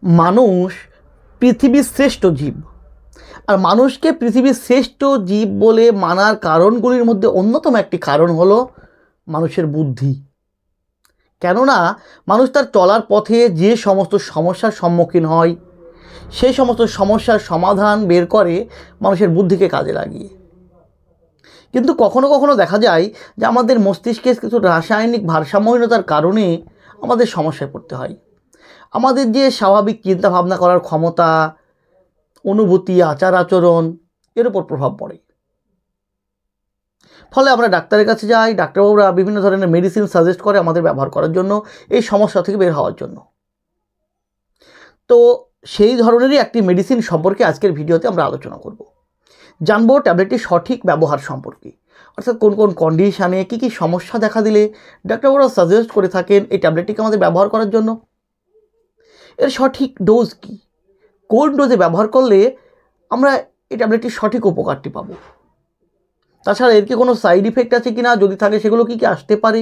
মানুষ পৃথিবীর শ্রেষ্ঠ জীব। আর মানুষকে পৃথিবীর শ্রেষ্ঠ জীব বলে মানার কারণগুলির মধ্যে অন্যতম একটি কারণ হলো মানুষের বুদ্ধি। কেননা মানুষ তার চলার পথে যে সমস্ত সমস্যার সম্মুখীন হয় সেই সমস্ত সমস্যার সমাধান বের করে মানুষের বুদ্ধিকে কাজে লাগিয়ে। কিন্তু কখনো কখনো দেখা যায় যে আমাদের মস্তিষ্কে কিছু রাসায়নিক ভারসাম্যহীনতার কারণে আমাদের সমস্যায় পড়তে হয়। আমাদের যে স্বাভাবিক চিন্তা ভাবনা করার ক্ষমতা, অনুভূতি, আচার আচরণ এর উপর প্রভাব পড়ে। ফলে আমরা ডাক্তারের কাছে যাই, ডাক্তারবাবুরা বিভিন্ন ধরনের মেডিসিন সাজেস্ট করে আমাদের ব্যবহার করার জন্য, এই সমস্যা থেকে বের হওয়ার জন্য। তো সেই ধরনেরই একটি মেডিসিন সম্পর্কে আজকের ভিডিওতে আমরা আলোচনা করব। জানবো ট্যাবলেটটির সঠিক ব্যবহার সম্পর্কে, অর্থাৎ কোন কোন কন্ডিশানে কী কী সমস্যা দেখা দিলে ডাক্তারবাবুরা সাজেস্ট করে থাকেন এই ট্যাবলেটটিকে আমাদের ব্যবহার করার জন্য, এর সঠিক ডোজ কী, কোন ডোজে ব্যবহার করলে আমরা এই ট্যাবলেটটির সঠিক উপকারটি পাবো, তাছাড়া এর কি কোনো সাইড ইফেক্ট আছে কি না, যদি থাকে সেগুলো কী কী আসতে পারে,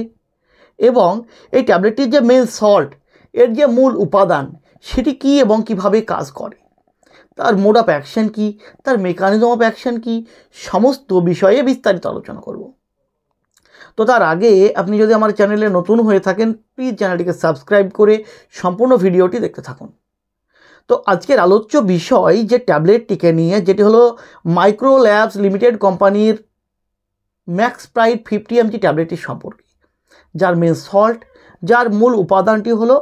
এবং এই ট্যাবলেটটির যে মেন সল্ট, এর যে মূল উপাদান সেটি কী এবং কিভাবে কাজ করে, তার মোড অফ অ্যাকশন কী, তার মেকানিজম অফ অ্যাকশন কী, সমস্ত বিষয়ে বিস্তারিত আলোচনা করব। তো তার আগে আপনি যদি আমার চ্যানেলে নতুন হয়ে থাকেন, প্লিজ চ্যানেলটিকে সাবস্ক্রাইব করে সম্পূর্ণ ভিডিওটি দেখতে থাকুন। তো আজকের আলোচ্য বিষয় যে ট্যাবলেটটিকে নিয়ে, যেটি হলো মাইক্রো ল্যাবস লিমিটেড কোম্পানির ম্যাক্সপ্রাইড 50 mg ট্যাবলেটটির সম্পর্কে, যার মেন সল্ট, যার মূল উপাদানটি হলো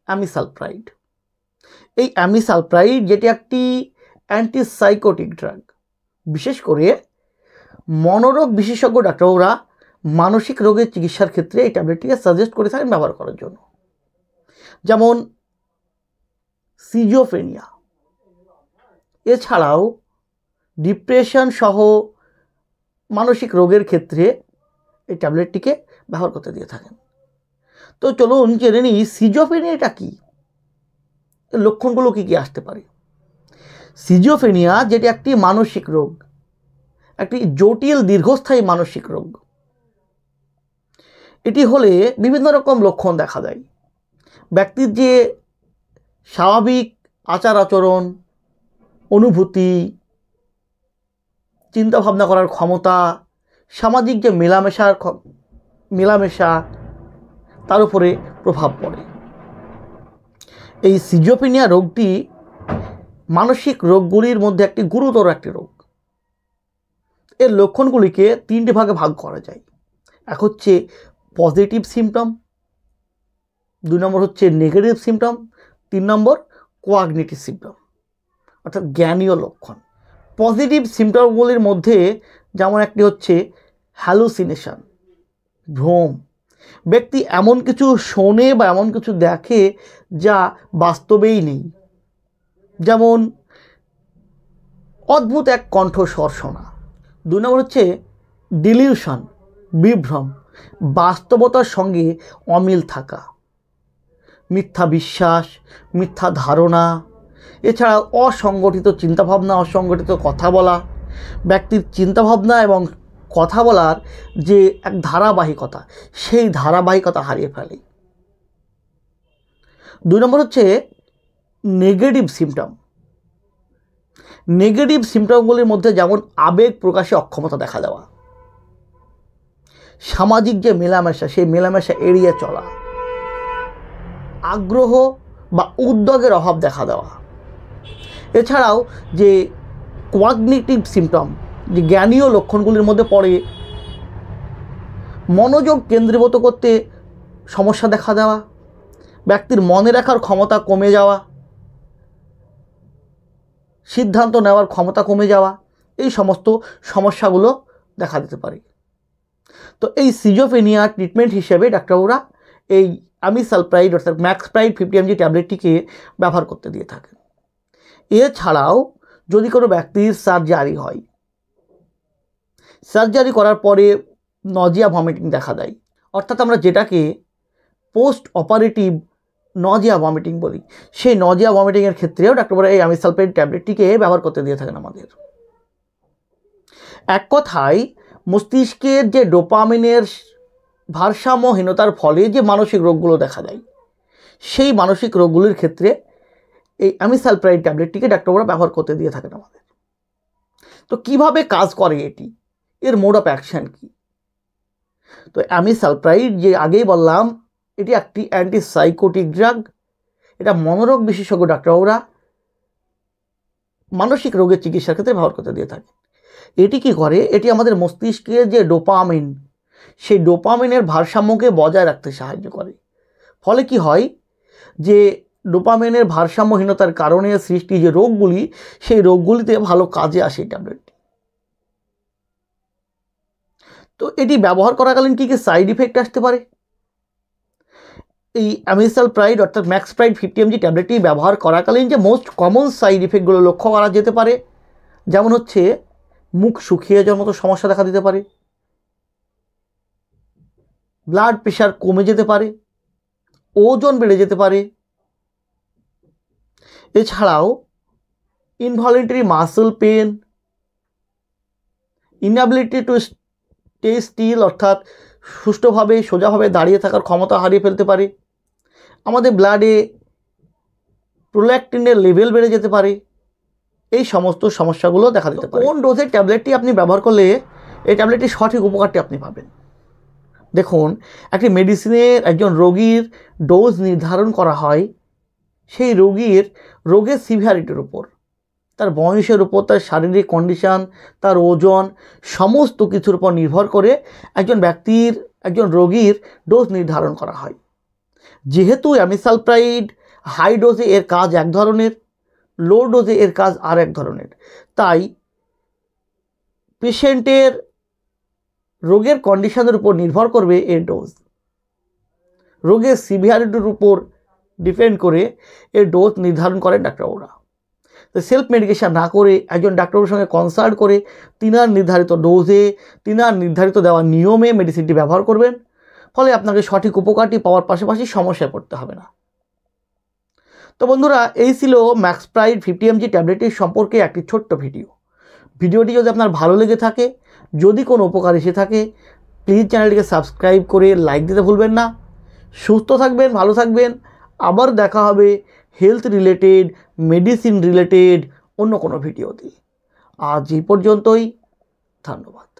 অ্যামিসালপ্রাইড। এই অ্যামিসালপ্রাইড যেটি একটি অ্যান্টিসাইকোটিক ড্রাগ, বিশেষ করে মনোরোগ বিশেষজ্ঞ ডাক্তারবাবুরা মানসিক রোগের চিকিৎসার ক্ষেত্রে এই ট্যাবলেটটিকে সাজেস্ট করে থাকেন ব্যবহার করার জন্য। যেমন সিজোফ্রেনিয়া, এছাড়াও ডিপ্রেশন সহ মানসিক রোগের ক্ষেত্রে এই ট্যাবলেটটিকে ব্যবহার করতে দিয়ে থাকেন। তো চলুন জেনে নিই সিজোফ্রেনিয়াটা কী, এর লক্ষণগুলো কী কী আসতে পারে। সিজোফ্রেনিয়া যেটি একটি মানসিক রোগ, একটি জটিল দীর্ঘস্থায়ী মানসিক রোগ। এটি হলে বিভিন্ন রকম লক্ষণ দেখা যায়। ব্যক্তির যে স্বাভাবিক আচার আচরণ, অনুভূতি, চিন্তা ভাবনা করার ক্ষমতা, সামাজিক যে মেলামেশা তার উপরে প্রভাব পড়ে। এই সিজোফ্রেনিয়া রোগটি মানসিক রোগগুলির মধ্যে একটি গুরুতর একটি রোগ। এর লক্ষণগুলিকে 3টে ভাগে ভাগ করা যায়। এক হচ্ছে পজিটিভ সিমটম, 2 নম্বর হচ্ছে নেগেটিভ সিমটম, 3 নম্বর কোয়াগনিটিভ সিমটম, অর্থাৎ জ্ঞানীয় লক্ষণ। পজিটিভ সিমটমগুলির মধ্যে যেমন একটি হচ্ছে হ্যালুসিনেশন, ভ্রম। ব্যক্তি এমন কিছু শোনে বা এমন কিছু দেখে যা বাস্তবেই নেই, যেমন অদ্ভুত এক কণ্ঠস্বর শোনা। 2 নম্বর হচ্ছে ডিলিউশন, বিভ্রম, বাস্তবতার সঙ্গে অমিল থাকা, মিথ্যা বিশ্বাস, মিথ্যা ধারণা, এছাড়া অসংগঠিত চিন্তাভাবনা, অসংগঠিত কথা বলা। ব্যক্তির চিন্তাভাবনা এবং কথা বলার যে এক ধারাবাহিকতা, সেই ধারাবাহিকতা হারিয়ে ফেলে। 2 নম্বর হচ্ছে নেগেটিভ সিমটম। নেগেটিভ সিমটমগুলির মধ্যে যেমন আবেগ প্রকাশে অক্ষমতা দেখা দেওয়া, সামাজিক যে মেলামেশা সেই মেলামেশা এড়িয়ে চলা, আগ্রহ বা উদ্যোগের অভাব দেখা দেওয়া। এছাড়াও যে কোয়াগনিটিভ সিমটম, যে জ্ঞানীয় লক্ষণগুলির মধ্যে পড়ে মনোযোগ কেন্দ্রীভূত করতে সমস্যা দেখা দেওয়া, ব্যক্তির মনে রাখার ক্ষমতা কমে যাওয়া, সিদ্ধান্ত নেওয়ার ক্ষমতা কমে যাওয়া, এই সমস্ত সমস্যাগুলো দেখা দিতে পারে। তো এই সিজোফ্রেনিয়া ট্রিটমেন্ট হিসেবে ডাক্তারবাবুরা এই অ্যামিসালপ্রাইড অর্থাৎ ম্যাক্সপ্রাইড 50 mg ট্যাবলেটটিকে ব্যবহার করতে দিয়ে থাকেন। এছাড়াও যদি কোনো ব্যক্তির সার্জারি হয়, সার্জারি করার পরে নজিয়া ভমিটিং দেখা দেয়, অর্থাৎ আমরা যেটাকে পোস্ট অপারেটিভ নজিয়া ভমিটিং বলি, সেই নজিয়া ভমিটিংয়ের ক্ষেত্রেও ডাক্তারবাবুরা এই অ্যামিসালপ্রাইড ট্যাবলেটটিকে ব্যবহার করতে দিয়ে থাকেন আমাদের। এক কথায় মস্তিষ্কের যে ডোপামিনের ভারসাম্যহীনতার ফলে যে মানসিক রোগগুলো দেখা দেয়, সেই মানসিক রোগগুলির ক্ষেত্রে এই অ্যামিসালপ্রাইড ট্যাবলেটটিকে ডাক্তারবাবুরা ব্যবহার করতে দিয়ে থাকেন আমাদের। তো কিভাবে কাজ করে এটি, এর মোড অফ অ্যাকশন কী? তো অ্যামিসালপ্রাইড যে আগেই বললাম এটি একটি অ্যান্টিসাইকোটিক ড্রাগ। এটা মনোরোগ বিশেষজ্ঞ ডাক্তারবাবুরা মানসিক রোগের চিকিৎসার ক্ষেত্রে ব্যবহার করতে দিয়ে থাকে। এটি কি করে, এটি আমাদের মস্তিষ্কে যে ডোপামিন, সেই ডোপামিনের ভারসাম্যকে বজায় রাখতে সাহায্য করে। ফলে কি হয় যে ডোপামিনের ভারসাম্যহীনতার কারণে সৃষ্টি যে রোগগুলি, সেই রোগগুলিতে ভালো কাজে আসে এই ট্যাবলেটটি। তো এটি ব্যবহার করাকালীন কী কী সাইড ইফেক্ট আসতে পারে? এই অ্যামিসালপ্রাইড অর্থাৎ ম্যাক্সপ্রাইড 50 mg ট্যাবলেটটি ব্যবহার করাকালীন যে মোস্ট কমন সাইড ইফেক্টগুলো লক্ষ্য করা যেতে পারে, যেমন হচ্ছে মুখ শুকিয়ে যাওয়ার মতো সমস্যা দেখা দিতে পারে, ব্লাড প্রেশার কমে যেতে পারে, ওজন বেড়ে যেতে পারে, এছাড়াও involuntary muscle pain, inability to stay still অর্থাৎ সুষ্ঠুভাবে সোজাভাবে দাঁড়িয়ে থাকার ক্ষমতা হারিয়ে ফেলতে পারে, আমাদের ব্লাডে প্রোল্যাক্টিনের লেভেল বেড়ে যেতে পারে, এই সমস্ত সমস্যাগুলো দেখা দিতে পারে। কোন ডোজের ট্যাবলেটটি আপনি ব্যবহার করলে এই ট্যাবলেটটির সঠিক উপকারটি আপনি পাবেন? দেখুন, একটি মেডিসিনের একজন রোগীর ডোজ নির্ধারণ করা হয় সেই রোগের সিভিয়ারিটির উপর, তার বয়সের উপর, তার শারীরিক কন্ডিশান, তার ওজন, সমস্ত কিছুর উপর নির্ভর করে একজন রোগীর ডোজ নির্ধারণ করা হয়। যেহেতু অ্যামিসালপ্রাইড হাই ডোজে এর কাজ এক ধরনের, লো ডোজে এর কাজ আর এক ধরনের, তাই পেশেন্টের রোগের কন্ডিশনের উপর নির্ভর করবে এর ডোজ। রোগের সিভিয়ারিটির উপর ডিপেন্ড করে এর ডোজ নির্ধারণ করেন ডাক্তারবাবুরা। তো সেলফ মেডিকেশন না করে একজন ডাক্তারবাবুর সঙ্গে কনসাল্ট করে তিনার নির্ধারিত ডোজে, তিনার নির্ধারিত দেওয়া নিয়মে মেডিসিনটি ব্যবহার করবেন। ফলে আপনাকে সঠিক উপকারটি পাওয়ার পাশাপাশি সমস্যায় পড়তে হবে না। তো বন্ধুরা, এই ছিল ম্যাক্সপ্রাইড 50 mg ট্যাবলেটটির সম্পর্কে একটি ছোট্ট ভিডিওটি যদি আপনার ভালো লেগে থাকে, যদি কোনো উপকার এসে থাকে, প্লিজ চ্যানেলটিকে সাবস্ক্রাইব করে লাইক দিতে ভুলবেন না। সুস্থ থাকবেন, ভালো থাকবেন। আবার দেখা হবে হেলথ রিলেটেড, মেডিসিন রিলেটেড অন্য কোনো ভিডিওতে। আজ এই পর্যন্তই, ধন্যবাদ।